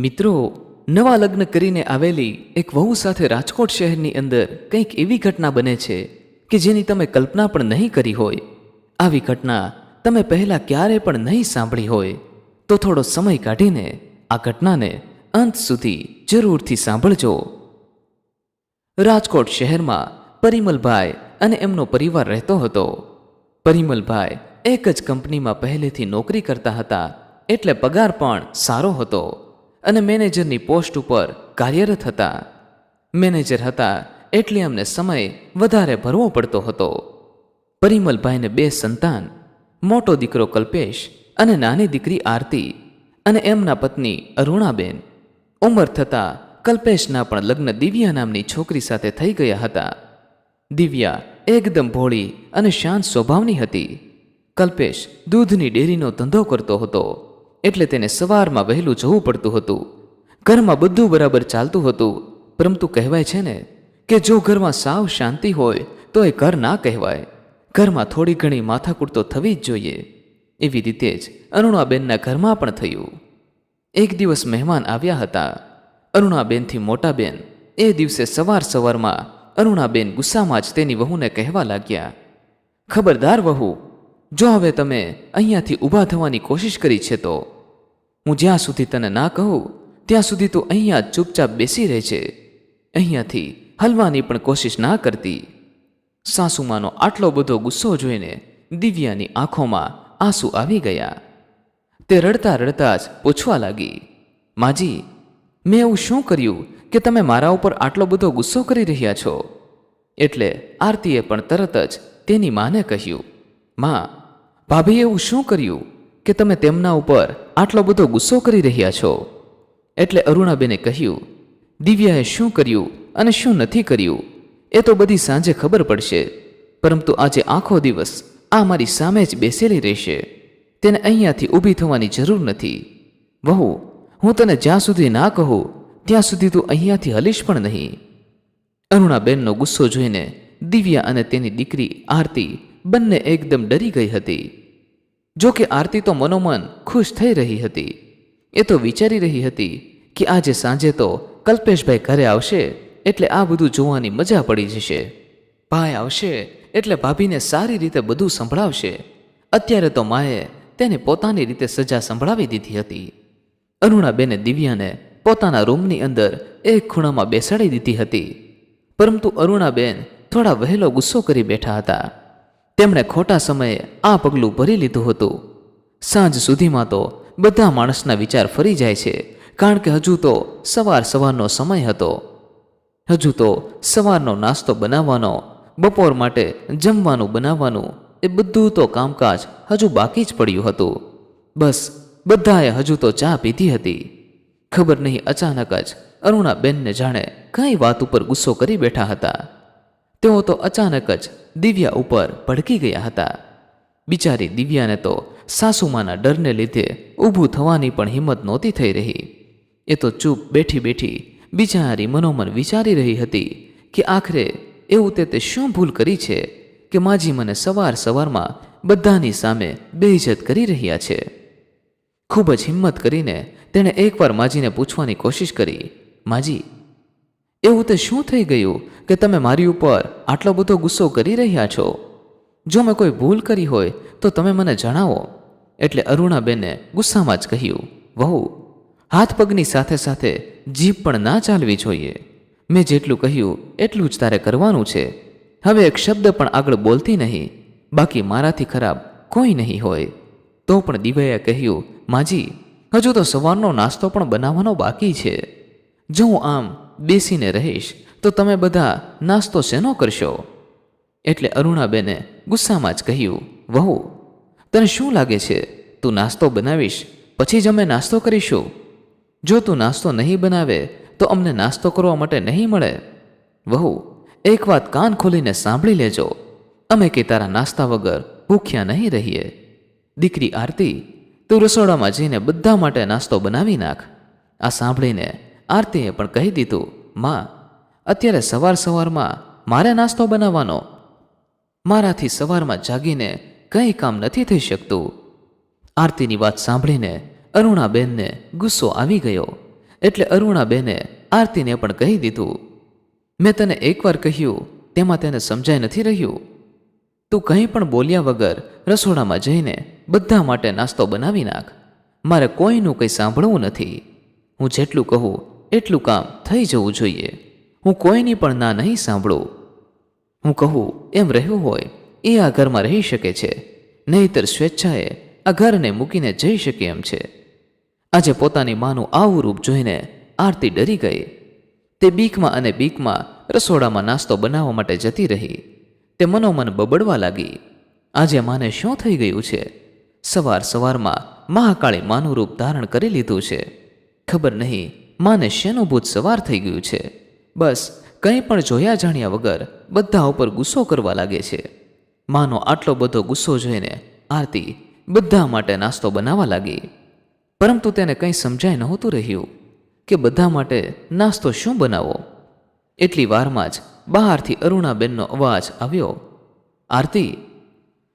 મિત્રો, નવા લગ્ન કરીને આવેલી એક વહુ સાથે રાજકોટ શહેરની અંદર કંઈક એવી ઘટના બને છે કે જેની તમે કલ્પના પણ નહીં કરી હોય. આવી ઘટના તમે પહેલાં ક્યારે પણ નહીં સાંભળી હોય તો થોડો સમય કાઢીને આ ઘટનાને અંત સુધી જરૂરથી સાંભળજો. રાજકોટ શહેરમાં પરિમલભાઈ અને એમનો પરિવાર રહેતો હતો. પરિમલભાઈ એક જ કંપનીમાં પહેલેથી નોકરી કરતા હતા, એટલે પગાર પણ સારો હતો અને મેનેજરની પોસ્ટ ઉપર કાર્યરત હતા. મેનેજર હતા એટલે અમને સમય વધારે ભરવો પડતો હતો. પરિમલભાઈને 2 સંતાન, મોટો દીકરો કલ્પેશ અને નાની દીકરી આરતી અને એમના પત્ની અરુણાબેન. ઉંમર થતાં કલ્પેશના પણ લગ્ન દિવ્યા નામની છોકરી સાથે થઈ ગયા હતા. દિવ્યા એકદમ ભોળી અને શાંત સ્વભાવની હતી. કલ્પેશ દૂધની ડેરીનો ધંધો કરતો હતો, એટલે તેને સવારમાં વહેલું જવું પડતું હતું. ઘરમાં બધું બરાબર ચાલતું હતું, પરંતુ કહેવાય છે ને કે જો ઘરમાં સાવ શાંતિ હોય તો એ ઘર ના કહેવાય. ઘરમાં થોડી ઘણી માથાકૂટ તો થવી જ જોઈએ. એવી રીતે જ અરુણાબેનના ઘરમાં પણ થયું. એક દિવસ મહેમાન આવ્યા હતા. અરુણાબેનથી મોટા બેન એ દિવસે સવારમાં અરુણાબેન ગુસ્સામાં જ તેની વહુને કહેવા લાગ્યા, ખબરદાર વહુ, જો હવે તમે અહીંયાથી ઊભા થવાની કોશિશ કરી છે તો હું જ્યાં સુધી તને ના કહું ત્યાં સુધી તું અહીંયા જ ચૂપચાપ બેસી રહે છે. અહીંયાથી હલવાની પણ કોશિશ ના કરતી. સાસુમાનો આટલો બધો ગુસ્સો જોઈને દિવ્યાની આંખોમાં આંસુ આવી ગયા. તે રડતા રડતા જ પૂછવા લાગી, માજી, મેં એવું શું કર્યું કે તમે મારા ઉપર આટલો બધો ગુસ્સો કરી રહ્યા છો? એટલે આરતીએ પણ તરત જ તેની માને કહ્યું, માં, ભાભીએ એવું શું કર્યું કે તમે તેમના ઉપર આટલો બધો ગુસ્સો કરી રહ્યા છો? એટલે અરુણાબેને કહ્યું, દિવ્યાએ શું કર્યું અને શું નથી કર્યું એ તો બધી સાંજે ખબર પડશે, પરંતુ આજે આખો દિવસ આ મારી સામે જ બેસેલી રહેશે. તેને અહીંયાથી ઊભી થવાની જરૂર નથી. વહુ, હું તને જ્યાં સુધી ના કહું ત્યાં સુધી તું અહીંયાથી હલીશ પણ નહીં. અરુણાબેનનો ગુસ્સો જોઈને દિવ્યા અને તેની દીકરી આરતી બંને એકદમ ડરી ગઈ હતી. જો કે આરતી તો મનોમન ખુશ થઈ રહી હતી. એ તો વિચારી રહી હતી કે આજે સાંજે તો કલ્પેશભાઈ ઘરે આવશે એટલે આ બધું જોવાની મજા પડી જશે. ભાઈ આવશે એટલે ભાભીને સારી રીતે બધું સંભળાવશે. અત્યારે તો માએ તેને પોતાની રીતે સજા સંભળાવી દીધી હતી. અરુણાબેને દિવ્યાને પોતાના રૂમની અંદર એક ખૂણામાં બેસાડી દીધી હતી, પરંતુ અરુણાબેન થોડા વહેલો ગુસ્સો કરી બેઠા હતા. તેમણે ખોટા સમયે આ પગલું ભરી લીધું હતું. સાંજ સુધીમાં તો બધા માણસના વિચાર ફરી જાય છે, કારણ કે હજુ તો સવારનો સમય હતો. હજુ તો સવારનો નાસ્તો બનાવવાનો, બપોર માટે જમવાનું બનાવવાનું, એ બધું તો કામકાજ હજુ બાકી જ પડ્યું હતું. બસ બધાએ હજુ તો ચા પીધી હતી. ખબર નહીં અચાનક જ અરુણાબેનને જાણે કઈ વાત ઉપર ગુસ્સો કરી બેઠા હતા. તેઓ તો અચાનક જ દિવ્યા ઉપર ભડકી ગયા હતા. બિચારી દિવ્યાને તો સાસુમાના ડરને લીધે ઊભું થવાની પણ હિંમત નહોતી થઈ રહી. એ તો ચૂપ બેઠી બેઠી બિચારી મનોમન વિચારી રહી હતી કે આખરે એવું તે શું ભૂલ કરી છે કે માજી મને સવારમાં બધાની સામે બેઇજ્જત કરી રહ્યા છે. ખૂબ જ હિંમત કરીને તેણે એકવાર માજીને પૂછવાની કોશિશ કરી, માજી, એવું તે શું થઈ ગયું કે તમે મારી ઉપર આટલો બધો ગુસ્સો કરી રહ્યા છો? જો મેં કોઈ ભૂલ કરી હોય તો તમે મને જણાવો. એટલે અરુણાબેને ગુસ્સામાં જ કહ્યું, વહુ, હાથ પગની સાથે સાથે જીભ પણ ના ચાલવી જોઈએ. મેં જેટલું કહ્યું એટલું જ તારે કરવાનું છે. હવે એક શબ્દ પણ આગળ બોલતી નહીં, બાકી મારાથી ખરાબ કોઈ નહીં હોય. તો પણ દિવ્યાએ કહ્યું, માજી, હજુ તો સવારનો નાસ્તો પણ બનાવવાનો બાકી છે. જો હું આમ બેસીને રહીશ તો તમે બધા નાસ્તો શેનો કરશો? એટલે અરુણાબેને ગુસ્સામાં જ કહ્યું, વહુ, તને શું લાગે છે તું નાસ્તો બનાવીશ પછી જ અમે નાસ્તો કરીશું? જો તું નાસ્તો નહીં બનાવે તો અમને નાસ્તો કરવા માટે નહીં મળે. વહુ, એક વાત કાન ખોલીને સાંભળી લેજો, અમે કે તારા નાસ્તા વગર ભૂખ્યા નહીં રહીએ. દીકરી આરતી, તું રસોડામાં જઈને બધા માટે નાસ્તો બનાવી નાખ. આ સાંભળીને આરતીએ પણ કહી દીધું, માં, અત્યારે સવારમાં મારે નાસ્તો બનાવવાનો? મારાથી સવારમાં જાગીને કંઈ કામ નથી થઈ શકતું. આરતીની વાત સાંભળીને અરુણાબેનને ગુસ્સો આવી ગયો. એટલે અરુણાબેને આરતીને પણ કહી દીધું, મેં તને એકવાર કહ્યું તેમાં તેને સમજાઈ નથી રહ્યું. તું કંઈ પણ બોલ્યા વગર રસોડામાં જઈને બધા માટે નાસ્તો બનાવી નાખ. મારે કોઈનું કંઈ સાંભળવું નથી. હું જેટલું કહું એટલું કામ થઈ જવું જોઈએ. હું કોઈની પણ ના નહીં સાંભળું. હું કહું એમ રહેવું હોય એ આ ઘરમાં રહી શકે છે, નહીંતર સ્વેચ્છાએ આ ઘરને મૂકીને જઈ શકે એમ છે. આજે પોતાની માનું આવું રૂપ જોઈને આરતી ડરી ગઈ. તે બીકમાં અને બીકમાં રસોડામાં નાસ્તો બનાવવા માટે જતી રહી. તે મનોમન બબડવા લાગી, આજે માને શું થઈ ગયું છે? સવાર સવારમાં મહાકાળી માનું રૂપ ધારણ કરી લીધું છે. ખબર નહીં માને શેનું ભૂત સવાર થઈ ગયું છે. બસ કંઈ પણ જોયા જાણ્યા વગર બધા ઉપર ગુસ્સો કરવા લાગે છે. માનો આટલો બધો ગુસ્સો જોઈને આરતી બધા માટે નાસ્તો બનાવવા લાગી. પરંતુ તેને કંઈ સમજાય નહોતું રહ્યું કે બધા માટે નાસ્તો શું બનાવો. એટલી વારમાં જ બહારથી અરુણાબેનનો અવાજ આવ્યો, આરતી,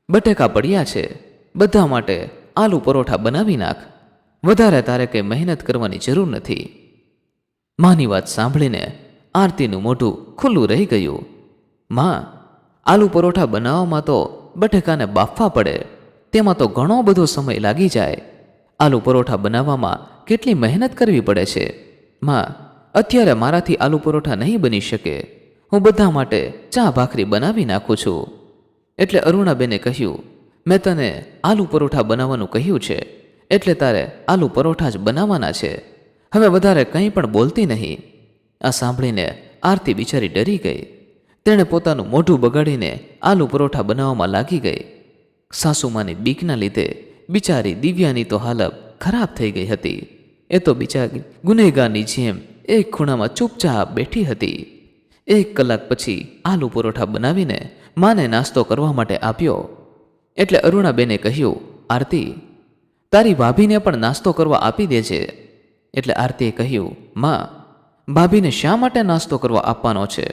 બટેકા પડ્યા છે, બધા માટે આલુ પરોઠા બનાવી નાખ. વધારે તારે કંઈ મહેનત કરવાની જરૂર નથી. માની વાત સાંભળીને આરતીનું મોઢું ખુલ્લું રહી ગયું. માં, આલુ પરોઠા બનાવવામાં તો બટેકાને બાફવા પડે, તેમાં તો ઘણો બધો સમય લાગી જાય. આલુ પરોઠા બનાવવામાં કેટલી મહેનત કરવી પડે છે. માં, અત્યારે મારાથી આલુ પરોઠા નહીં બની શકે. હું બધા માટે ચા ભાખરી બનાવી નાખું છું. એટલે અરુણાબેને કહ્યું, મેં તને આલુ પરોઠા બનાવવાનું કહ્યું છે, એટલે તારે આલુ પરોઠા જ બનાવવાના છે. હવે વધારે કંઈ પણ બોલતી નહીં. આ સાંભળીને આરતી બિચારી ડરી ગઈ. તેણે પોતાનું મોઢું બગાડીને આલુ પરોઠા બનાવવામાં લાગી ગઈ. સાસુમાની બીકના લીધે બિચારી દિવ્યાની તો હાલત ખરાબ થઈ ગઈ હતી. એ તો બિચારી ગુનેગારની જેમ એક ખૂણામાં ચૂપચાપ બેઠી હતી. 1 કલાક પછી આલુ પરોઠા બનાવીને માને નાસ્તો કરવા માટે આપ્યો. એટલે અરુણાબેને કહ્યું, આરતી, તારી ભાભીને પણ નાસ્તો કરવા આપી દેજે. એટલે આરતીએ કહ્યું, માં, ભાભીને શા માટે નાસ્તો કરવા આપવાનો છે?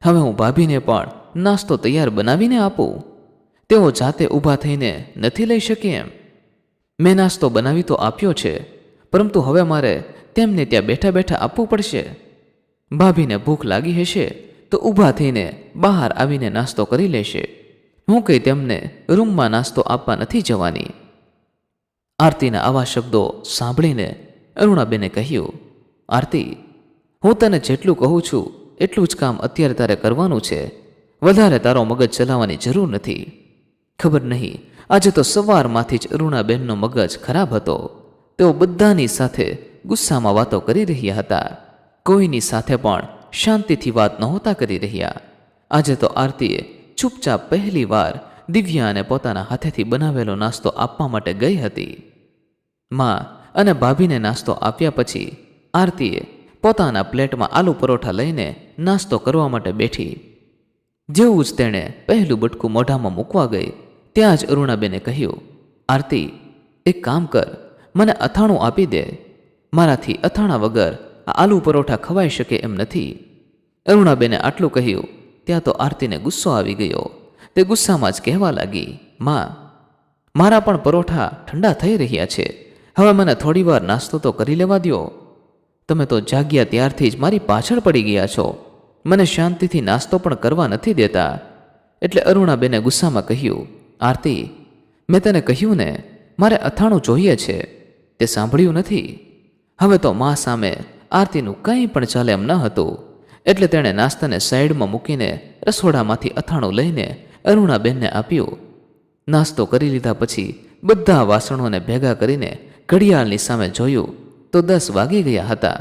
હવે હું ભાભીને પણ નાસ્તો તૈયાર બનાવીને આપું? તેઓ જાતે ઊભા થઈને નથી લઈ શકી એમ? મેં નાસ્તો બનાવી તો આપ્યો છે, પરંતુ હવે મારે તેમને ત્યાં બેઠા બેઠા આપવું પડશે. ભાભીને ભૂખ લાગી હશે તો ઊભા થઈને બહાર આવીને નાસ્તો કરી લેશે. હું કંઈ તેમને રૂમમાં નાસ્તો આપવા નથી જવાની. આરતીના આવા શબ્દો સાંભળીને અરુણાબેને કહ્યું, આરતી, હું તને જેટલું કહું છું એટલું જ કામ અત્યારે તારે કરવાનું છે. વધારે તારો મગજ ચલાવવાની જરૂર નથી. ખબર નહીં આજે તો સવારમાંથી જ અરુણાબેનનો મગજ ખરાબ હતો. તેઓ બધાની સાથે ગુસ્સામાં વાતો કરી રહ્યા હતા. કોઈની સાથે પણ શાંતિથી વાત નહોતા કરી રહ્યા. આજે તો આરતીએ ચૂપચાપ પહેલી વાર દિવ્યાને પોતાના હાથેથી બનાવેલો નાસ્તો આપવા માટે ગઈ હતી. માં અને ભાભીને નાસ્તો આપ્યા પછી આરતીએ પોતાના પ્લેટમાં આલુ પરોઠા લઈને નાસ્તો કરવા માટે બેઠી. જેવું જ તેણે પહેલું બટકું મોઢામાં મૂકવા ગઈ ત્યાં જ અરુણાબેને કહ્યું, આરતી, એક કામ કર, મને અથાણું આપી દે. મારાથી અથાણા વગર આ આલુ પરોઠા ખવાઈ શકે એમ નથી. અરુણાબેને આટલું કહ્યું ત્યાં તો આરતીને ગુસ્સો આવી ગયો. તે ગુસ્સામાં જ કહેવા લાગી, માં, મારા પણ પરોઠા ઠંડા થઈ રહ્યા છે. હવે મને થોડીવાર નાસ્તો તો કરી લેવા દ્યો. તમે તો જાગ્યા ત્યારથી જ મારી પાછળ પડી ગયા છો. મને શાંતિથી નાસ્તો પણ કરવા નથી દેતા. એટલે અરુણાબેને ગુસ્સામાં કહ્યું, આરતી, મેં તને કહ્યું ને, મારે અથાણું જોઈએ છે. તે સાંભળ્યું નથી? હવે તો મા સામે આરતીનું કંઈ પણ ચાલે એમ ન હતું. એટલે તેણે નાસ્તાને સાઈડમાં મૂકીને રસોડામાંથી અથાણું લઈને અરુણાબેનને આપ્યું. નાસ્તો કરી લીધા પછી બધા વાસણોને ભેગા કરીને ઘડિયાળની સામે જોયું તો 10 વાગી ગયા હતા.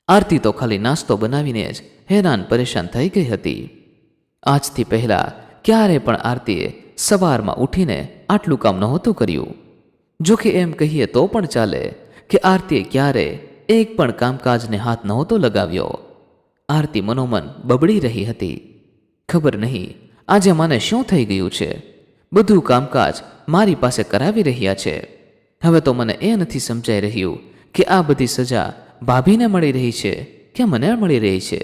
આરતી તો ખાલી નાસ્તો બનાવીને જ હેરાન પરેશાન થઈ ગઈ હતી. આજથી પહેલા ક્યારે પણ આરતીએ સવારમાં ઉઠીને આટલું કામ નહોતું કર્યું. જો કે એમ કહીએ તો પણ ચાલે કે આરતીએ ક્યારે એક પણ કામકાજને હાથ નહોતો લગાવ્યો. આરતી મનોમન બબડી રહી હતી. ખબર નહીં આજે મને શું થઈ ગયું છે. બધું કામકાજ મારી પાસે કરાવી રહ્યા છે. હવે તો મને એ નથી સમજાઈ રહ્યું કે આ બધી સજા ભાભીને મળી રહી છે કે મને મળી રહી છે.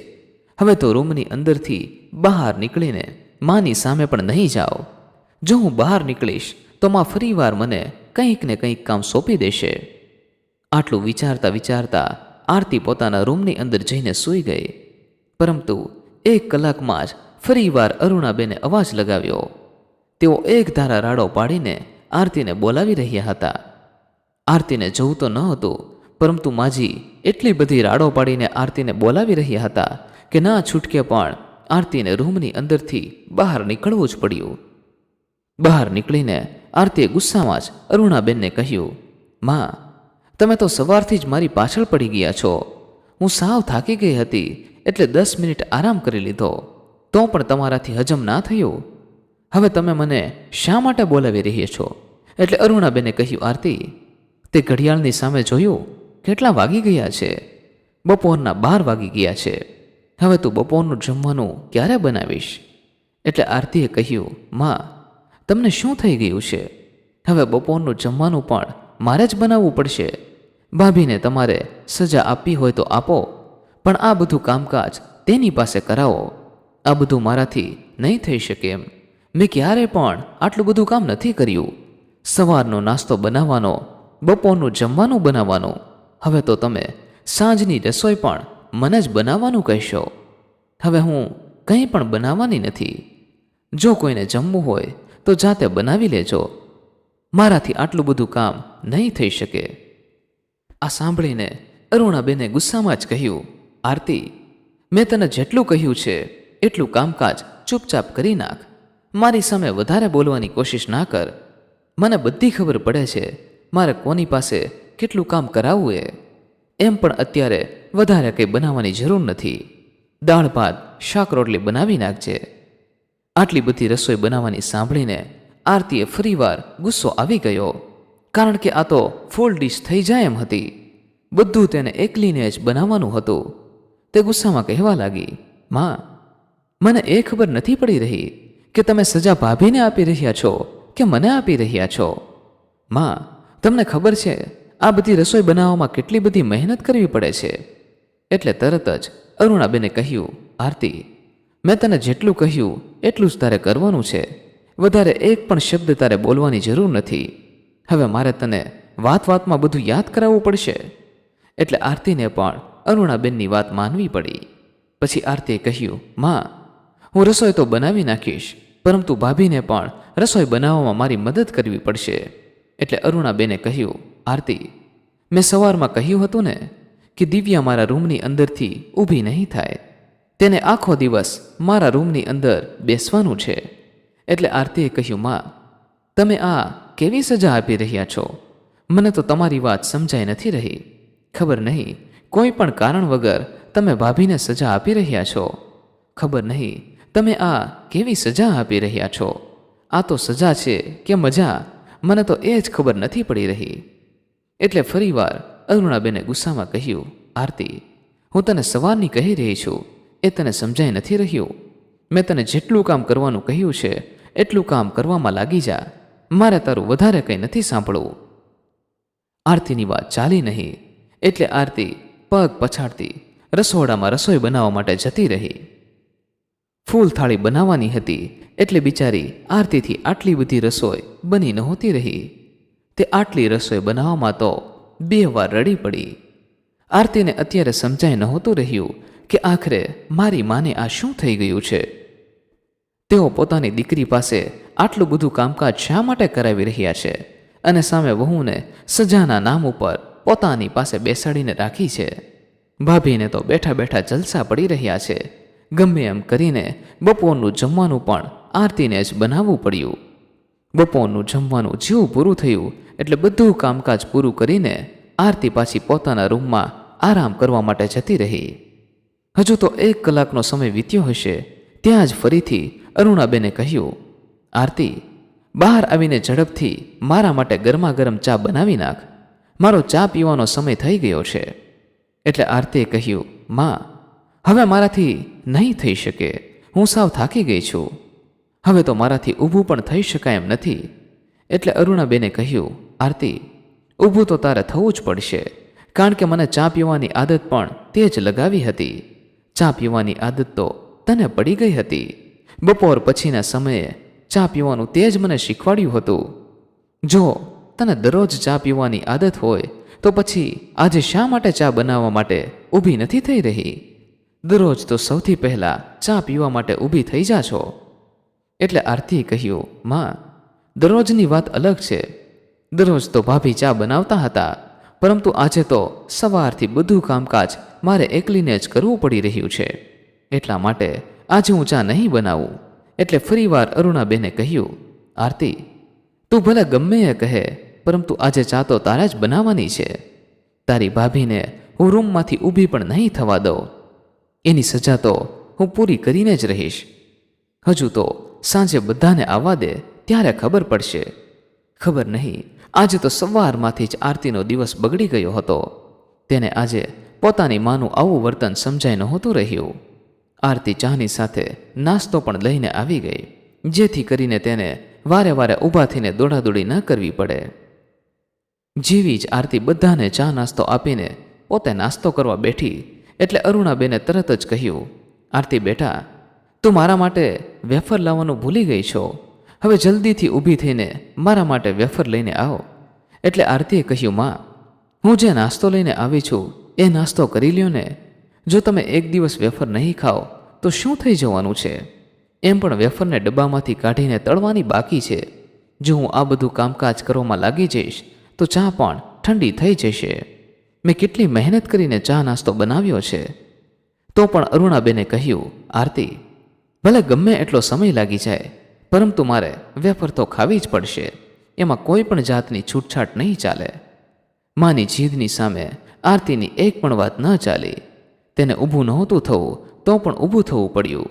હવે તો રૂમની અંદરથી બહાર નીકળીને માની સામે પણ નહીં જાઓ. જો હું બહાર નીકળીશ તો માં ફરીવાર મને કંઈક ને કંઈક કામ સોંપી દેશે. આટલું વિચારતા વિચારતા આરતી પોતાના રૂમની અંદર જઈને સૂઈ ગઈ. પરંતુ 1 કલાકમાં જ ફરીવાર અરુણાબેને અવાજ લગાવ્યો. તેઓ એક ધારા રાડો પાડીને આરતીને બોલાવી રહ્યા હતા. આરતીને જવું તો ન હતું, પરંતુ માજી એટલી બધી રાડો પાડીને આરતીને બોલાવી રહ્યા હતા કે ના છૂટકે પણ આરતીને રૂમની અંદરથી બહાર નીકળવું જ પડ્યું. બહાર નીકળીને આરતીએ ગુસ્સામાં જ અરુણાબેનને કહ્યું, માં, તમે તો સવારથી જ મારી પાછળ પડી ગયા છો. હું સાવ થાકી ગઈ હતી એટલે 10 મિનિટ આરામ કરી લીધો, તો પણ તમારાથી હજમ ના થયું. હવે તમે મને શા માટે બોલાવી રહ્યા છો? એટલે અરુણાબેને કહ્યું, આરતી, તે ઘડિયાળની સામે જોયું કેટલા વાગી ગયા છે? બપોરના 12 વાગી ગયા છે. હવે તું બપોરનું જમવાનું ક્યારે બનાવીશ? એટલે આરતીએ કહ્યું, માં, તમને શું થઈ ગયું છે? હવે બપોરનું જમવાનું પણ મારે જ બનાવવું પડશે. ભાભીને તમારે સજા આપવી હોય તો આપો, પણ આ બધું કામકાજ તેની પાસે કરાવો. આ બધું મારાથી નહીં થઈ શકે એમ. મેં ક્યારે પણ આટલું બધું કામ નથી કર્યું. સવારનો નાસ્તો બનાવવાનો, બપોરનું જમવાનું બનાવવાનું, હવે તો તમે સાંજની રસોઈ પણ મને જ બનાવવાનું કહેશો. હવે હું કંઈ પણ બનાવવાની નથી. જો કોઈને જમવું હોય તો જાતે બનાવી લેજો. મારાથી આટલું બધું કામ નહીં થઈ શકે. આ સાંભળીને અરુણાબેને ગુસ્સામાં જ કહ્યું, આરતી, મેં તને જેટલું કહ્યું છે એટલું કામકાજ ચૂપચાપ કરી નાખ. મારી સામે વધારે બોલવાની કોશિશ ના કર. મને બધી ખબર પડે છે મારે કોની પાસે કેટલું કામ કરાવવું એ. એમ પણ અત્યારે વધારે કંઈ બનાવવાની જરૂર નથી. દાળ ભાત શાક રોટલી બનાવી નાખજે. આટલી બધી રસોઈ બનાવવાની સાંભળીને આરતીએ ફરીવાર ગુસ્સો આવી ગયો, કારણ કે આ તો ફૂલ ડીશ થઈ જાય એમ હતી. બધું તેને એકલીને જ બનાવવાનું હતું. તે ગુસ્સામાં કહેવા લાગી, માં, મને એ ખબર નથી પડી રહી કે તમે સજા ભાભીને આપી રહ્યા છો કે મને આપી રહ્યા છો. માં, તમને ખબર છે આ બધી રસોઈ બનાવવામાં કેટલી બધી મહેનત કરવી પડે છે. એટલે તરત જ અરુણાબેને કહ્યું, આરતી, મેં તને જેટલું કહ્યું એટલું જ તારે કરવાનું છે. વધારે એક પણ શબ્દ તારે બોલવાની જરૂર નથી. હવે મારે તને વાત વાતમાં બધું યાદ કરાવવું પડશે. એટલે આરતીને પણ અરુણાબેનની વાત માનવી પડી. પછી આરતીએ કહ્યું, માં, હું રસોઈ તો બનાવી નાખીશ, પરંતુ ભાભીને પણ રસોઈ બનાવવામાં મારી મદદ કરવી પડશે. એટલે અરુણાબેને કહ્યું, આરતી, મેં સવારમાં કહ્યું હતું ને કે દિવ્યા મારા રૂમની અંદરથી ઊભી નહીં થાય. તેને આખો દિવસ મારા રૂમની અંદર બેસવાનું છે. એટલે આરતીએ કહ્યું, માં, તમે આ કેવી સજા આપી રહ્યા છો? મને તો તમારી વાત સમજાઈ નથી રહી. ખબર નહીં કોઈ પણ કારણ વગર તમે ભાભીને સજા આપી રહ્યા છો. ખબર નહીં તમે આ કેવી સજા આપી રહ્યા છો. આ તો સજા છે કે મજા, મને તો એ જ ખબર નથી પડી રહી. એટલે ફરીવાર અરુણાબેને ગુસ્સામાં કહ્યું, આરતી, હું તને સવારની કહી રહી છું, એ તને સમજાઈ નથી રહ્યું. મેં તને જેટલું કામ કરવાનું કહ્યું છે એટલું કામ કરવામાં લાગી જા. મારે તારું વધારે કંઈ નથી સાંભળવું. આરતીની વાત ચાલી નહીં એટલે આરતી પગ પછાડતી રસોડામાં રસોઈ બનાવવા માટે જતી રહી. ફૂલ થાળી બનાવવાની હતી એટલે બિચારી આરતીથી આટલી બધી રસોઈ બની નહોતી રહી. તે આટલી રસોઈ બનાવવામાં તો 2 વાર રડી પડી. આરતીને અત્યારે સમજાય નહોતું રહ્યું કે આખરે મારી માને આ શું થઈ ગયું છે. તેઓ પોતાની દીકરી પાસે આટલું બધું કામકાજ શા માટે કરાવી રહ્યા છે અને સામે વહુને સજાના નામ ઉપર પોતાની પાસે બેસાડીને રાખી છે. ભાભીને તો બેઠા બેઠા જલસા પડી રહ્યા છે. ગમે એમ કરીને બપોરનું જમવાનું પણ આરતીને જ બનાવવું પડ્યું. બપોરનું જમવાનું જેવું પૂરું થયું એટલે બધું કામકાજ પૂરું કરીને આરતી પાછી પોતાના રૂમમાં આરામ કરવા માટે જતી રહી. હજુ તો 1 કલાકનો સમય વીત્યો હશે ત્યાં જ ફરીથી અરુણાબેને કહ્યું, આરતી, બહાર આવીને ઝડપથી મારા માટે ગરમા ગરમ ચા બનાવી નાખ. મારો ચા પીવાનો સમય થઈ ગયો છે. એટલે આરતીએ કહ્યું, માં, હવે મારાથી નહીં થઈ શકે. હું સાવ થાકી ગઈ છું. હવે તો મારાથી ઊભું પણ થઈ શકાય એમ નથી. એટલે અરુણાબેને કહ્યું, આરતી, ઊભું તો તારે થવું જ પડશે, કારણ કે મને ચા પીવાની આદત પણ તે જ લગાવી હતી. ચા પીવાની આદત તો તને પડી ગઈ હતી. બપોર પછીના સમયે ચા પીવાનું તે જ મને શીખવાડ્યું હતું. જો તને દરરોજ ચા પીવાની આદત હોય તો પછી આજે શા માટે ચા બનાવવા માટે ઊભી નથી થઈ રહી? દરરોજ તો સૌથી પહેલાં ચા પીવા માટે ઊભી થઈ જા છો. એટલે આરતીએ કહ્યું, માં, દરરોજની વાત અલગ છે. દરરોજ તો ભાભી ચા બનાવતા હતા, પરંતુ આજે તો સવારથી બધું કામકાજ મારે એકલીને જ કરવું પડી રહ્યું છે. એટલા માટે આજે હું ચા નહીં બનાવું. એટલે ફરીવાર અરુણાબેને કહ્યું, આરતી, તું ભલે ગમે એ કહે, પરંતુ આજે ચા તો તારે જ બનાવવાની છે. તારી ભાભીને હું રૂમમાંથી ઊભી પણ નહીં થવા દઉં. એની સજા તો હું પૂરી કરીને જ રહીશ. હજુ તો સાંજે બધાને આવવા દે, ત્યારે ખબર પડશે. ખબર નહીં, આજે તો સવારમાંથી જ આરતીનો દિવસ બગડી ગયો હતો. તેને આજે પોતાની માનું આવું વર્તન સમજાઈ નહોતું રહ્યું. આરતી ચાની સાથે નાસ્તો પણ લઈને આવી ગઈ, જેથી કરીને તેને વારે વારે ઊભા થઈને દોડાદોડી ન કરવી પડે. જેવી જ આરતી બધાને ચા નાસ્તો આપીને પોતે નાસ્તો કરવા બેઠી એટલે અરુણાબેને તરત જ કહ્યું, આરતી બેટા, તું મારા માટે વેફર લાવવાનું ભૂલી ગઈ છો. હવે જલ્દીથી ઊભી થઈને મારા માટે વેફર લઈને આવો. એટલે આરતીએ કહ્યું, માં, હું જે નાસ્તો લઈને આવી છું એ નાસ્તો કરી લ્યો ને. જો તમે એક દિવસ વેફર નહીં ખાઓ તો શું થઈ જવાનું છે? એમ પણ વેફરને ડબ્બામાંથી કાઢીને તળવાની બાકી છે. જો હું આ બધું કામકાજ કરવામાં લાગી જઈશ તો ચા પણ ઠંડી થઈ જશે. મેં કેટલી મહેનત કરીને ચા નાસ્તો બનાવ્યો છે. તો પણ અરુણાબેને કહ્યું, આરતી, ભલે ગમે એટલો સમય લાગી જાય, પરંતુ મારે વેફર તો ખાવી જ પડશે. એમાં કોઈ પણ જાતની છૂટછાટ નહીં ચાલે. માની જીદની સામે આરતીની એક પણ વાત ન ચાલી. તેને ઊભું નહોતું થવું તો પણ ઊભું થવું પડ્યું.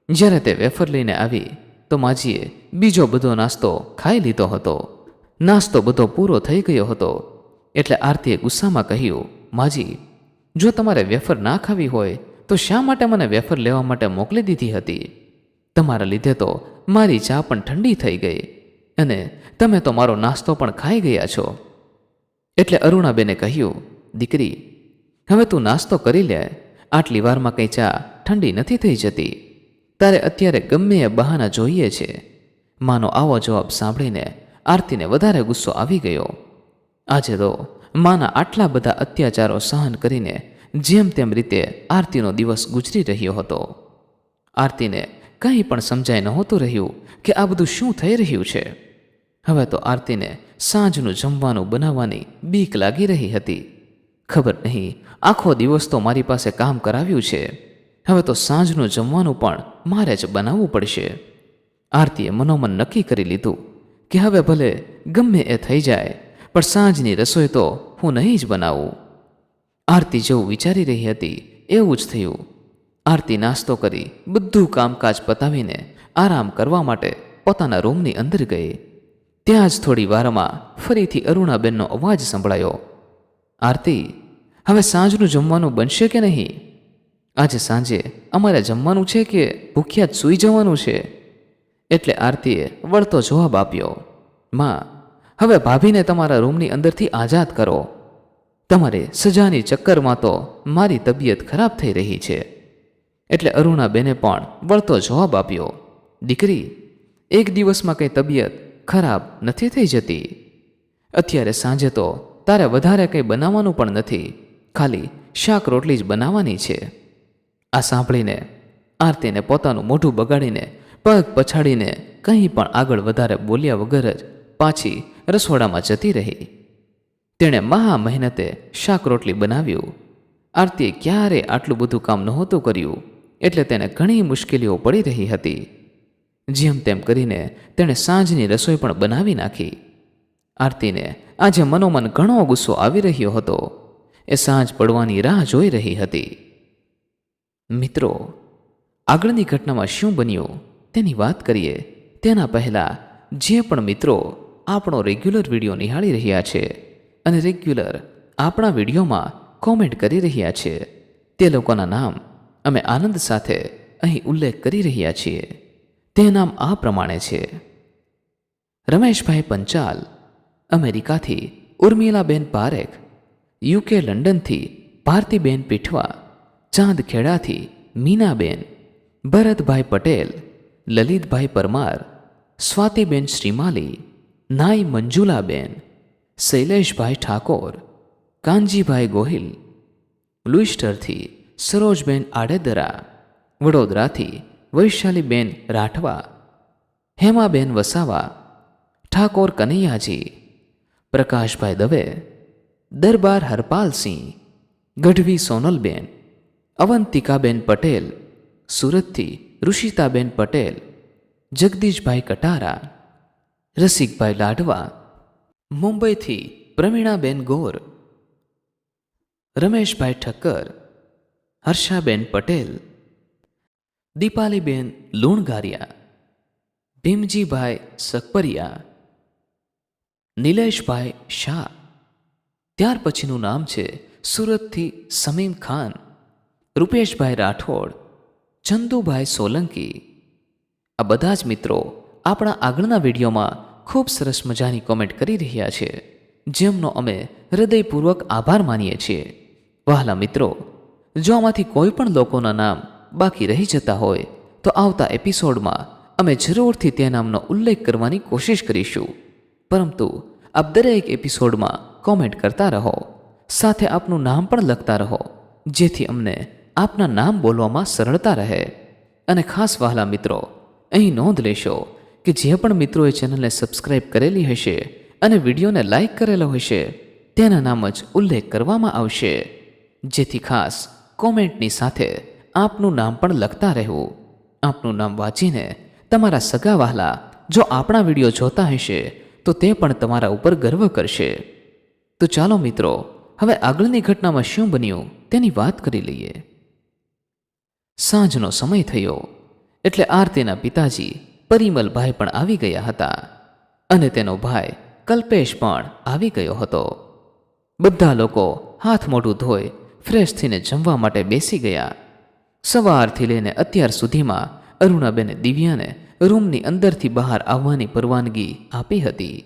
જ્યારે તે વેફર લઈને આવી તો માજીએ બીજો બધો નાસ્તો ખાઈ લીધો હતો. નાસ્તો બધો પૂરો થઈ ગયો હતો. એટલે આરતીએ ગુસ્સામાં કહ્યું, માજી, જો તમારે વેફર ના ખાવી હોય તો શા માટે મને વેફર લેવા માટે મોકલી દીધી હતી? તમારા લીધે તો મારી ચા પણ ઠંડી થઈ ગઈ અને તમે તો મારો નાસ્તો પણ ખાઈ ગયા છો. એટલે અરુણાબેને કહ્યું, દીકરી, હવે તું નાસ્તો કરી લે. આટલી વારમાં કંઈ ચા ઠંડી નથી થઈ જતી. તારે અત્યારે ગમે એ બહાના જોઈએ છે. માનો આવો જવાબ સાંભળીને આરતીને વધારે ગુસ્સો આવી ગયો. આજે તો માના આટલા બધા અત્યાચારો સહન કરીને જેમ તેમ રીતે આરતીનો દિવસ ગુજરી રહ્યો હતો. આરતીને કંઈ પણ સમજાય નહોતું રહ્યું કે આ બધું શું થઈ રહ્યું છે. હવે તો આરતીને સાંજનું જમવાનું બનાવવાની બીક લાગી રહી હતી. ખબર નહીં, આખો દિવસ તો મારી પાસે કામ કરાવ્યું છે, હવે તો સાંજનું જમવાનું પણ મારે જ બનાવવું પડશે. આરતીએ મનોમન નક્કી કરી લીધું કે હવે ભલે ગમે એ થઈ જાય, પણ સાંજની રસોઈ તો હું નહીં જ બનાવું. આરતી જેવું વિચારી રહી હતી એવું જ થયું. આરતી નાસ્તો કરી બધું કામકાજ પતાવીને આરામ કરવા માટે પોતાના રૂમની અંદર ગઈ. ત્યાં જ થોડી વારમાં ફરીથી અરુણાબેનનો અવાજ સંભળાયો, આરતી, હવે સાંજનું જમવાનું બનશે કે નહીં? આજે સાંજે અમારે જમવાનું છે કે ભૂખ્યા જ સૂઈ જવાનું છે? એટલે આરતીએ વળતો જવાબ આપ્યો, માં, હવે ભાભીને તમારા રૂમની અંદરથી આઝાદ કરો. તમારે સજાની ચક્કરમાં તો મારી તબિયત ખરાબ થઈ રહી છે. એટલે અરુણાબેને પણ વળતો જવાબ આપ્યો, દીકરી, એક દિવસમાં કંઈ તબિયત ખરાબ નથી થઈ જતી. અત્યારે સાંજે તો તારે વધારે કંઈ બનાવવાનું પણ નથી, ખાલી શાક રોટલી જ બનાવવાની છે. આ સાંભળીને આરતીને પોતાનું મોઢું બગાડીને પગ પછાડીને કંઈ પણ આગળ વધારે બોલ્યા વગર જ પાછી રસોડામાં જતી રહી. તેણે મહા મહેનતે શાક રોટલી બનાવ્યું. આરતીએ ક્યારેય આટલું બધું કામ નહોતું કર્યું, એટલે તેને ઘણી મુશ્કેલીઓ પડી રહી હતી. જેમ તેમ કરીને તેણે સાંજની રસોઈ પણ બનાવી નાખી. આરતીને આજે મનોમન ઘણો ગુસ્સો આવી રહ્યો હતો. એ સાંજ પડવાની રાહ જોઈ રહી હતી. મિત્રો, આગળની ઘટનામાં શું બન્યું તેની વાત કરીએ તેના પહેલાં જે પણ મિત્રો આપણો રેગ્યુલર વિડીયો નિહાળી રહ્યા છે અને રેગ્યુલર આપણા વિડીયોમાં કોમેન્ટ કરી રહ્યા છે, તે લોકોના નામ અમે આનંદ સાથે અહીં ઉલ્લેખ કરી રહ્યા છીએ. તે નામ આ પ્રમાણે છે: રમેશભાઈ પંચાલ, અમેરિકાથી ઉર્મિલાબેન પારેખ, યુકે લંડનથી ભારતીબેન પીઠવા, ચાંદખેડાથી મીનાબેન, ભરતભાઈ પટેલ, લલિતભાઈ પરમાર, સ્વાતિબેન શ્રીમાલી, નાઈ મંજુલાબેન, શૈલેષભાઈ ઠાકોર, કાનજીભાઈ ગોહિલ, લુઈસ્ટરથી સરોજબેન આડેદરા, વડોદરાથી વૈશાલીબેન રાઠવા, હેમાબેન વસાવા, ઠાકોર કનૈયાજી, પ્રકાશભાઈ દવે, દરબાર હરપાલસિંહ, ગઢવી સોનલબેન, અવંતિકાબેન પટેલ, સુરતથી ઋષિતાબેન પટેલ, જગદીશભાઈ કટારા, રસિકભાઈ લાડવા, મુંબઈથી પ્રવીણાબેન ગોર, રમેશભાઈ ઠક્કર, હર્ષાબેન પટેલ, દીપાલીબેન લુણગારિયા, ભીમજીભાઈ સકપરિયા, નિલેશભાઈ શાહ. ત્યાર પછીનું નામ છે સુરતથી સમીમ ખાન, રૂપેશભાઈ રાઠોડ, ચંદુભાઈ સોલંકી. આ બધા જ મિત્રો આપણા આગળના વિડીયોમાં ખૂબ સરસ મજાની કોમેન્ટ કરી રહ્યા છે, જેમનો અમે હૃદયપૂર્વક આભાર માનીએ છીએ. વહાલા મિત્રો, જો આમાંથી કોઈ પણ લોકોના નામ બાકી રહી જતા હોય તો આવતા એપિસોડમાં અમે જરૂરથી તે નામનો ઉલ્લેખ કરવાની કોશિશ કરીશું. પરંતુ આપ દરેક એપિસોડમાં કોમેન્ટ કરતા રહો, સાથે આપનું નામ પણ લખતા રહો, જેથી અમને આપના નામ બોલવામાં સરળતા રહે. અને ખાસ વહાલા મિત્રો, અહીં નોંધ લેશો કે જે પણ મિત્રોએ ચેનલને સબસ્ક્રાઇબ કરેલી હશે અને વિડીયોને લાઇક કરેલો હશે તેના નામ જ ઉલ્લેખ કરવામાં આવશે, જેથી ખાસ કોમેન્ટની સાથે આપનું નામ પણ લખતા રહેવું. આપનું નામ વાંચીને તમારા સગા વહાલા જો આપણા વિડીયો જોતા હશે તો તે પણ તમારા ઉપર ગર્વ કરશે. તો ચાલો મિત્રો, હવે આગળની ઘટનામાં શું બન્યું તેની વાત કરી લઈએ. સાંજનો સમય થયો એટલે આરતીના પિતાજી પરિમલભાઈ પણ આવી ગયા હતા અને તેનો ભાઈ કલ્પેશ પણ આવી ગયો હતો. બધા લોકો હાથ મોઢું ધોઈ ફ્રેશ થઈને જમવા માટે બેસી ગયા. સવારથી લઈને અત્યાર સુધીમાં અરુણાબેને દિવ્યાને રૂમની અંદરથી બહાર આવવાની પરવાનગી આપી હતી.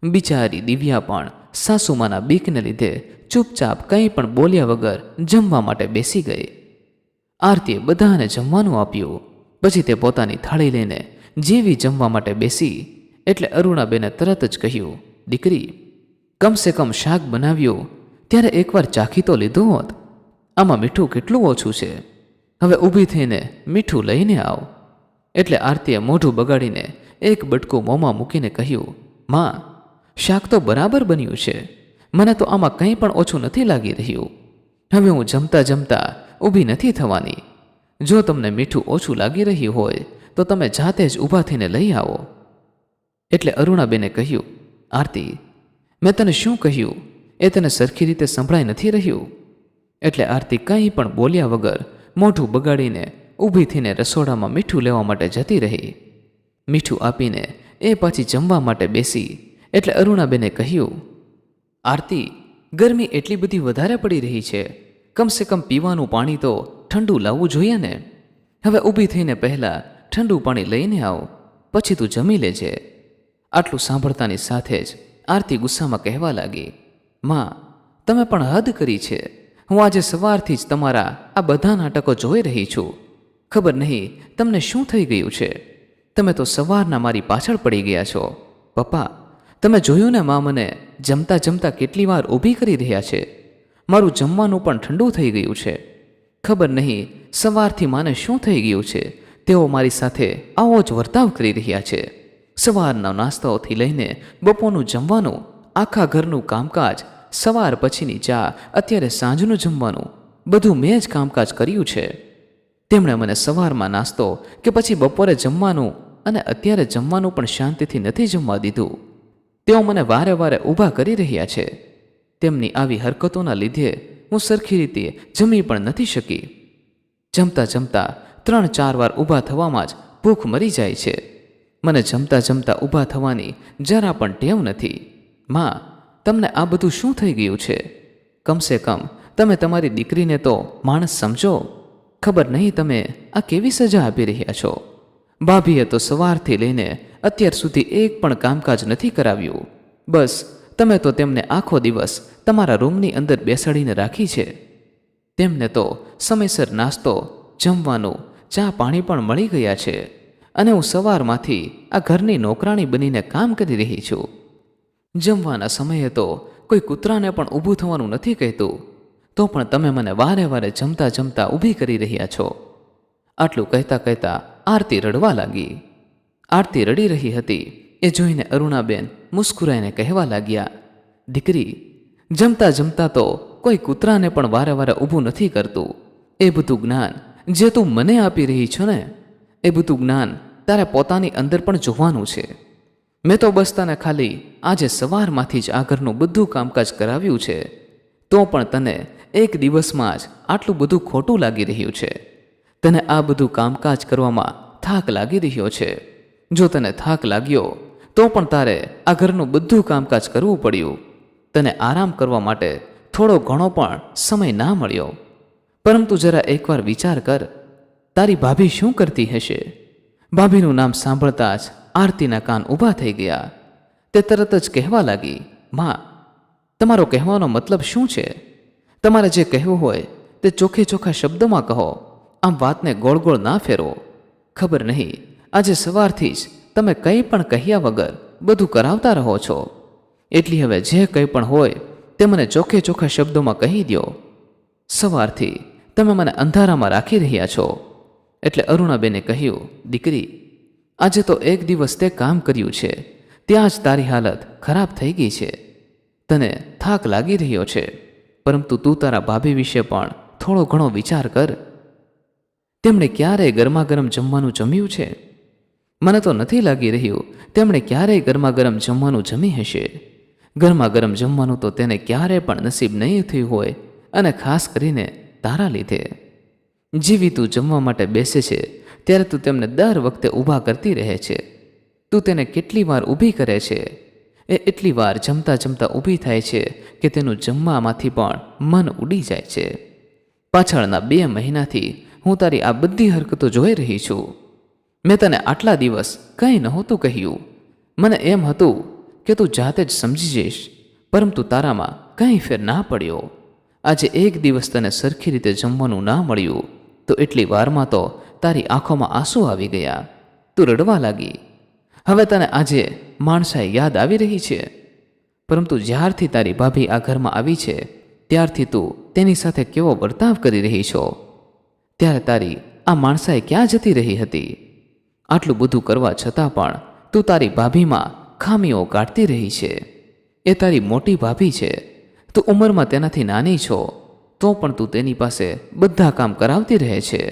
બિચારી દિવ્યા પણ સાસુમાના બીકને લીધે ચૂપચાપ કંઈ પણ બોલ્યા વગર જમવા માટે બેસી ગઈ. આરતીએ બધાને જમવાનું આપ્યું. પછી તે પોતાની થાળી લઈને જેવી જમવા માટે બેસી એટલે અરુણાબેને તરત જ કહ્યું, દીકરી, કમસે કમ શાક બનાવ્યું ત્યારે એકવાર ચાખી તો લીધું હોત. આમાં મીઠું કેટલું ઓછું છે. હવે ઊભી થઈને મીઠું લઈને આવ. એટલે આરતીએ મોઢું બગાડીને એક બટકું મોંમાં મૂકીને કહ્યું, માં, શાક તો બરાબર બન્યું છે. મને તો આમાં કંઈ પણ ઓછું નથી લાગી રહ્યું. હવે હું જમતા જમતા ઊભી નથી થવાની. જો તમને મીઠું ઓછું લાગી રહ્યું હોય તો તમે જાતે જ ઊભા થઈને લઈ આવો. એટલે અરુણાબેને કહ્યું, આરતી, મેં તને શું કહ્યું એ તને સરખી રીતે સંભળાઈ નથી રહ્યું. એટલે આરતી કંઈ પણ બોલ્યા વગર મોઢું બગાડીને ઊભી થઈને રસોડામાં મીઠું લેવા માટે જતી રહી. મીઠું આપીને એ પાછી જમવા માટે બેસી એટલે અરુણાબેને કહ્યું, આરતી, ગરમી એટલી બધી વધારે પડી રહી છે. કમસે કમ પીવાનું પાણી તો ઠંડુ લાવવું જોઈએ ને. હવે ઊભી થઈને પહેલાં ઠંડુ પાણી લઈને આવ, પછી તું જમી લેજે. આટલું સાંભળતાની સાથે જ આરતી ગુસ્સામાં કહેવા લાગી, માં, તમે પણ હદ કરી છે. હું આજે સવારથી જ તમારા આ બધા નાટકો જોઈ રહી છું. ખબર નહીં તમને શું થઈ ગયું છે. તમે તો સવારના મારી પાછળ પડી ગયા છો. પપ્પા, તમે જોયું ને માં મને જમતા જમતા કેટલી વાર ઊભી કરી રહ્યા છે. મારું જમવાનું પણ ઠંડુ થઈ ગયું છે. ખબર નહીં સવારથી માને શું થઈ ગયું છે. તેઓ મારી સાથે આવો જ વર્તાવ કરી રહ્યા છે. સવારના નાસ્તાઓથી લઈને બપોરનું જમવાનું, આખા ઘરનું કામકાજ, સવાર પછીની ચા, અત્યારે સાંજનું જમવાનું, બધું મેં જ કામકાજ કર્યું છે. તેમણે મને સવારમાં નાસ્તો કે પછી બપોરે જમવાનું અને અત્યારે જમવાનું પણ શાંતિથી નથી જમવા દીધું. તેઓ મને વારે વારે ઊભા કરી રહ્યા છે. તેમની આવી હરકતોના લીધે હું સરખી રીતે જમી પણ નથી શકી. જમતા જમતા 3-4 વાર ઊભા થવામાં જ ભૂખ મરી જાય છે. મને જમતા જમતા ઊભા થવાની જરા પણ ટેવ નથી. માં, તમને આ બધું શું થઈ ગયું છે? કમસે કમ તમે તમારી દીકરીને તો માણસ સમજો. ખબર નહીં તમે આ કેવી સજા આપી રહ્યા છો. ભાભીએ તો સવારથી લઈને અત્યાર સુધી એક પણ કામકાજ નથી કરાવ્યું. બસ તમે તો તેમને આખો દિવસ તમારા રૂમની અંદર બેસાડીને રાખી છે. તેમને તો સમયસર નાસ્તો, જમવાનું, ચા પાણી પણ મળી ગયા છે અને હું સવારમાંથી આ ઘરની નોકરાણી બનીને કામ કરી રહી છું. જમવાના સમયે તો કોઈ કૂતરાને પણ ઊભું થવાનું નથી કહેતું, તો પણ તમે મને વારે વારે જમતા જમતા ઊભી કરી રહ્યા છો. આટલું કહેતા કહેતા આરતી રડવા લાગી. આરતી રડી રહી હતી એ જોઈને અરુણાબેન મુસ્કુરાઈને કહેવા લાગ્યા, દીકરી, જમતા જમતા તો કોઈ કૂતરાને પણ વારે વારે ઊભું નથી કરતું. એ બધું જ્ઞાન જે તું મને આપી રહી છો ને, એ બધું જ્ઞાન તારે પોતાની અંદર પણ જોવાનું છે. મેં તો બસ તને ખાલી આજે સવારમાંથી જ આ ઘરનું બધું કામકાજ કરાવ્યું છે, તો પણ તને એક દિવસમાં જ આટલું બધું ખોટું લાગી રહ્યું છે. તને આ બધું કામકાજ કરવામાં થાક લાગી રહ્યો છે. જો તને થાક લાગ્યો તો પણ તારે આ ઘરનું બધું કામકાજ કરવું પડ્યું. તને આરામ કરવા માટે થોડો ઘણો પણ સમય ના મળ્યો. પરંતુ જરા એકવાર વિચાર કર, તારી ભાભી શું કરતી હશે? ભાભીનું નામ સાંભળતા જ આરતીના કાન ઊભા થઈ ગયા. તે તરત જ કહેવા લાગી, માં, તમારો કહેવાનો મતલબ શું છે? તમારે જે કહેવું હોય તે ચોખ્ખે ચોખ્ખા શબ્દોમાં કહો. આમ વાતને ગોળ ગોળ ના ફેરવો. ખબર નહીં આજે સવારથી જ તમે કંઈ પણ કહ્યા વગર બધું કરાવતા રહો છો. એટલી હવે જે કંઈ પણ હોય તે મને ચોખ્ખે ચોખ્ખા શબ્દોમાં કહી દો. સવારથી તમે મને અંધારામાં રાખી રહ્યા છો. એટલે અરુણાબેને કહ્યું, દીકરી, આજે તો એક દિવસ તે કામ કર્યું છે ત્યાં જ તારી હાલત ખરાબ થઈ ગઈ છે. તને થાક લાગી રહ્યો છે, પરંતુ તું તારા ભાભી વિશે પણ થોડો ઘણો વિચાર કર. તેમણે ક્યારેય ગરમા ગરમ જમવાનું જમ્યું છે? મને તો નથી લાગી રહ્યું તેમણે ક્યારેય ગરમા ગરમ જમવાનું જમી હશે. ગરમા ગરમ જમવાનું તો તેને ક્યારેય પણ નસીબ નહીં થયું હોય, અને ખાસ કરીને તારા લીધે. જેવી તું જમવા માટે બેસે છે ત્યારે તું તેમને દર વખતે ઊભા કરતી રહે છે. તું તેને કેટલી વાર ઊભી કરે છે? એ એટલી વાર જમતા જમતા ઊભી થાય છે કે તેનું જમવામાંથી પણ મન ઉડી જાય છે. પાછળના 2 મહિનાથી હું તારી આ બધી હરકતો જોઈ રહી છું. મેં તને આટલા દિવસ કંઈ નહોતું કહ્યું. મને એમ હતું કે તું જાતે જ સમજી જઈશ, પરંતુ તારામાં કંઈ ફેર ના પડ્યો. આજે એક દિવસ તને સરખી રીતે જમવાનું ના મળ્યું તો એટલી વારમાં તો તારી આંખોમાં આંસુ આવી ગયા. તું રડવા લાગી. હવે તને આજે માણસાઈ યાદ આવી રહી છે. પરંતુ જ્યારથી તારી ભાભી આ ઘરમાં આવી છે ત્યારથી તું તેની સાથે કેવો વર્તાવ કરી રહી છો. ત્યારે તારી આ માણસાઈ ક્યાં જતી રહી હતી? આટલું બધું કરવા છતાં પણ તું તારી ભાભીમાં ખામીઓ કાઢતી રહી છે. એ તારી મોટી ભાભી છે. તું ઉંમરમાં તેનાથી નાની છો, તો પણ તું તેની પાસે બધા કામ કરાવતી રહે છે.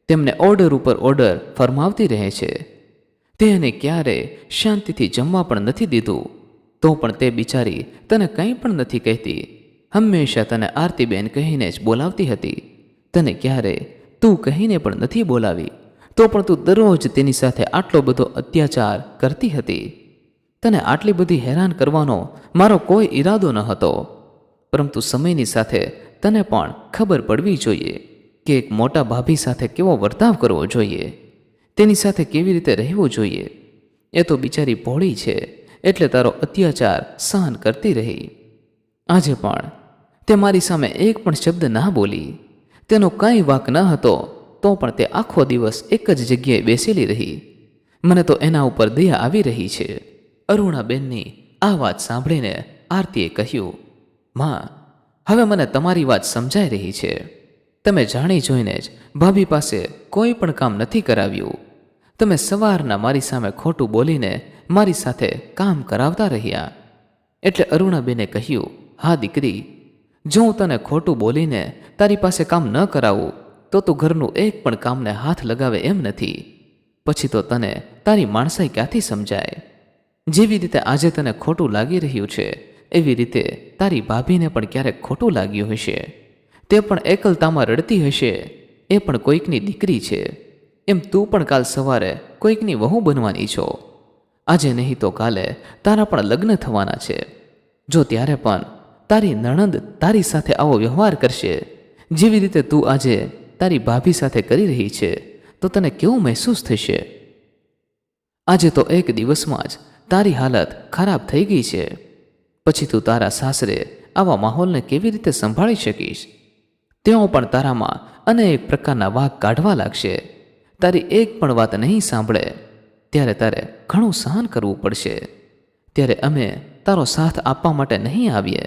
તેમને ઓર્ડર ઉપર ઓર્ડર ફરમાવતી રહે છે. તે એને ક્યારેય શાંતિથી જમવા પણ નથી દીધું, તો પણ તે બિચારી તને કંઈ પણ નથી કહેતી. હંમેશા તને આરતીબેન કહીને જ બોલાવતી હતી. તને ક્યારેય તું કહીને પણ નથી બોલાવી, તો પણ તું દરરોજ તેની સાથે આટલો બધો અત્યાચાર કરતી હતી. તને આટલી બધી હેરાન કરવાનો મારો કોઈ ઈરાદો ન હતો, પરંતુ સમયની સાથે તને પણ ખબર પડવી જોઈએ કે એક મોટા ભાભી સાથે કેવો વર્તાવ કરવો જોઈએ, તેની સાથે કેવી રીતે રહેવું જોઈએ. એ તો બિચારી ભોળી છે એટલે તારો અત્યાચાર સહન કરતી રહી. આજે પણ તે મારી સામે એક પણ શબ્દ ના બોલી. તેનો કાંઈ વાંક ન હતો, તો પણ તે આખો દિવસ એક જ જગ્યાએ બેસેલી રહી. મને તો એના ઉપર દયા આવી રહી છે. અરુણાબેનની આ વાત સાંભળીને આરતીએ કહ્યું, માં, હવે મને તમારી વાત સમજાઈ રહી છે. તમે જાણી જોઈને જ ભાભી પાસે કોઈ પણ કામ નથી કરાવ્યું. તમે સવારના મારી સામે ખોટું બોલીને મારી સાથે કામ કરાવતા રહ્યા. એટલે અરુણાબેને કહ્યું, હા દીકરી, જો હું તને ખોટું બોલીને તારી પાસે કામ ન કરાવું તો તું ઘરનું એક પણ કામને હાથ લગાવે એમ નથી. પછી તો તને તારી માણસાઈ ક્યાંથી સમજાય? જેવી રીતે આજે તને ખોટું લાગી રહ્યું છે, એવી રીતે તારી ભાભીને પણ ક્યારેક ખોટું લાગ્યું હશે. તે પણ એકલતામાં રડતી હશે. એ પણ કોઈકની દીકરી છે. એમ તું પણ કાલ સવારે કોઈકની વહુ બનવાની છો. આજે નહીં તો કાલે તારા પણ લગ્ન થવાના છે. જો ત્યારે પણ તારી નણંદ તારી સાથે આવો વ્યવહાર કરશે જેવી રીતે તું આજે તારી ભાભી સાથે કરી રહી છે, તો તને કેવું મહેસૂસ થશે? આજે તો એક દિવસમાં જ તારી હાલત ખરાબ થઈ ગઈ છે. પછી તું તારા સાસરે આવા માહોલને કેવી રીતે સંભાળી શકીશ? તેઓ પણ તારામાં અનેક પ્રકારના વાંક કાઢવા લાગશે. તારી એક પણ વાત નહીં સાંભળે ત્યારે તારે ઘણું સહન કરવું પડશે. ત્યારે અમે તારો સાથ આપવા માટે નહીં આવીએ.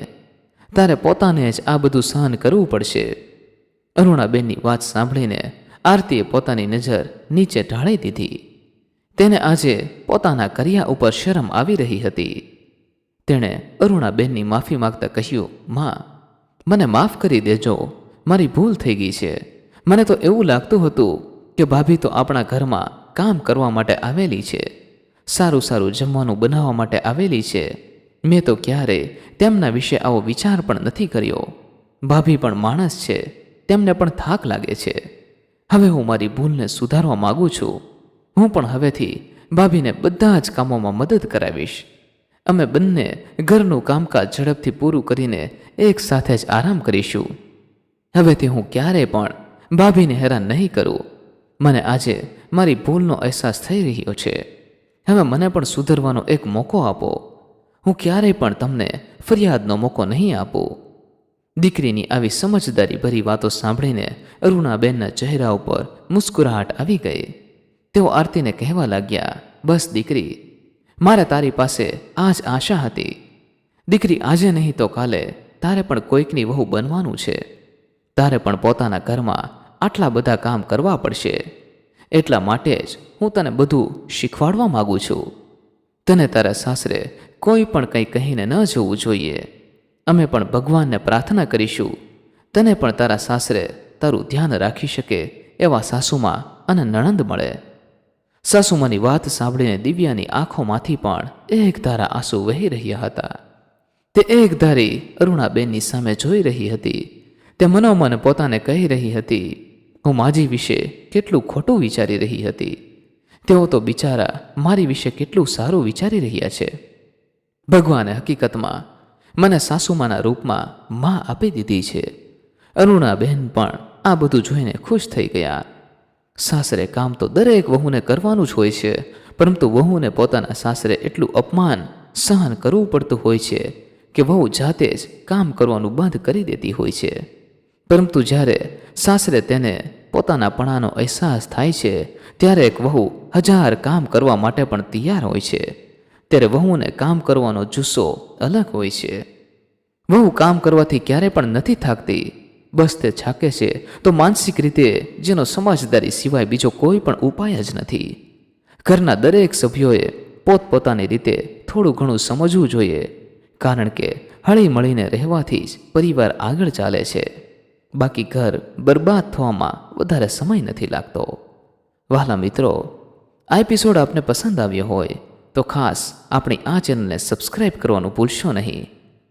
તારે પોતાને જ આ બધું સહન કરવું પડશે. અરુણાબેનની વાત સાંભળીને આરતીએ પોતાની નજર નીચે ઢાળી દીધી. તેને આજે પોતાના કર્યા ઉપર શરમ આવી રહી હતી. તેણે અરુણાબેનની માફી માંગતા કહ્યું, માં, મને માફ કરી દેજો, મારી ભૂલ થઈ ગઈ છે. મને તો એવું લાગતું હતું કે ભાભી તો આપણા ઘરમાં કામ કરવા માટે આવેલી છે, સારું સારું જમવાનું બનાવવા માટે આવેલી છે. મેં તો ક્યારેય તેમના વિશે આવો વિચાર પણ નથી કર્યો. ભાભી પણ માણસ છે, તેમને પણ થાક લાગે છે. હવે હું મારી ભૂલને સુધારવા માગું છું. હું પણ હવેથી ભાભીને બધા જ કામોમાં મદદ કરાવીશ. અમે બંને ઘરનું કામકાજ ઝડપથી પૂરું કરીને એક સાથે જ આરામ કરીશું. હવેથી હું ક્યારેય પણ ભાભીને હેરાન નહીં કરું. મને આજે મારી ભૂલનો અહેસાસ થઈ રહ્યો છે. હવે મને પણ સુધરવાનો એક મોકો આપો. હું ક્યારેય પણ તમને ફરિયાદનો મોકો નહીં આપું. દીકરીની આવી સમજદારી ભરી વાતો સાંભળીને અરુણાબેનના ચહેરા ઉપર મુસ્કુરાહટ આવી ગઈ. તેઓ આરતીને કહેવા લાગ્યા, બસ દીકરી, મારે તારી પાસે આ જ આશા હતી. દીકરી, આજે નહીં તો કાલે તારે પણ કોઈકની વહુ બનવાનું છે. તારે પણ પોતાના ઘરમાં આટલા બધા કામ કરવા પડશે. એટલા માટે જ હું તને બધું શીખવાડવા માગું છું. તને તારા સાસરે કોઈ પણ કંઈ કહીને ન જવું જોઈએ. અમે પણ ભગવાનને પ્રાર્થના કરીશું તને પણ તારા સાસરે તારું ધ્યાન રાખી શકે એવા સાસુમાં અને નણંદ મળે. સાસુમાની વાત સાંભળીને દિવ્યાની આંખોમાંથી પણ એક ધારા આંસુ વહી રહ્યા હતા. તે એક ધારી અરુણાબેનની સામે જોઈ રહી હતી. તે મનોમન પોતાને કહી રહી હતી, હું માજી વિશે કેટલું ખોટું વિચારી રહી હતી. તેઓ તો બિચારા મારી વિશે કેટલું સારું વિચારી રહ્યા છે. ભગવાને હકીકતમાં મને સાસુમાના રૂપમાં માં આપી દીધી છે. અરુણાબેન પણ આ બધું જોઈને ખુશ થઈ ગયા. સાસરે કામ તો દરેક વહુને કરવાનું જ હોય છે, પરંતુ વહુને પોતાના સાસરે એટલું અપમાન સહન કરવું પડતું હોય છે કે વહુ જાતે જ કામ કરવાનું બંધ કરી દેતી હોય છે. પરંતુ જ્યારે સાસરે તેને પોતાના પણાનો અહેસાસ થાય છે ત્યારે એક વહુ 1000 કામ કરવા માટે પણ તૈયાર હોય છે. ત્યારે વહુને કામ કરવાનો જુસ્સો અલગ હોય છે. વહુ કામ કરવાથી ક્યારે પણ નથી થાકતી. બસ તે થાકે છે તો માનસિક રીતે, જેનો સમજદારી સિવાય બીજો કોઈ પણ ઉપાય જ નથી. ઘરના દરેક સભ્યોએ પોતપોતાની રીતે થોડું ઘણું સમજવું જોઈએ, કારણ કે હળી મળીને રહેવાથી જ પરિવાર આગળ ચાલે છે. બાકી ઘર બરબાદ થવામાં વધારે સમય નથી લાગતો. વહાલા મિત્રો, આ એપિસોડ આપને પસંદ આવ્યો હોય તો ખાસ આપણી આ ચેનલને સબસ્ક્રાઇબ કરવાનું ભૂલશો નહીં,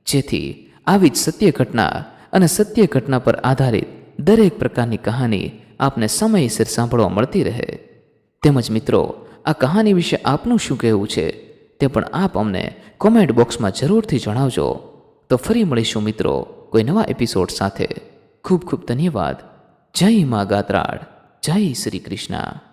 જેથી આવી જ સત્ય ઘટના અને સત્ય ઘટના પર આધારિત દરેક પ્રકારની કહાની આપને સમયસર સાંભળવા મળતી રહે. તેમજ મિત્રો, આ કહાની વિશે આપનું શું કહેવું છે તે પણ આપ અમને કોમેન્ટ બોક્સમાં જરૂરથી જણાવજો. તો ફરી મળીશું મિત્રો કોઈ નવા એપિસોડ સાથે. ખૂબ ખૂબ ધન્યવાદ. જય મા ગાત્રાળ. જય શ્રી કૃષ્ણ.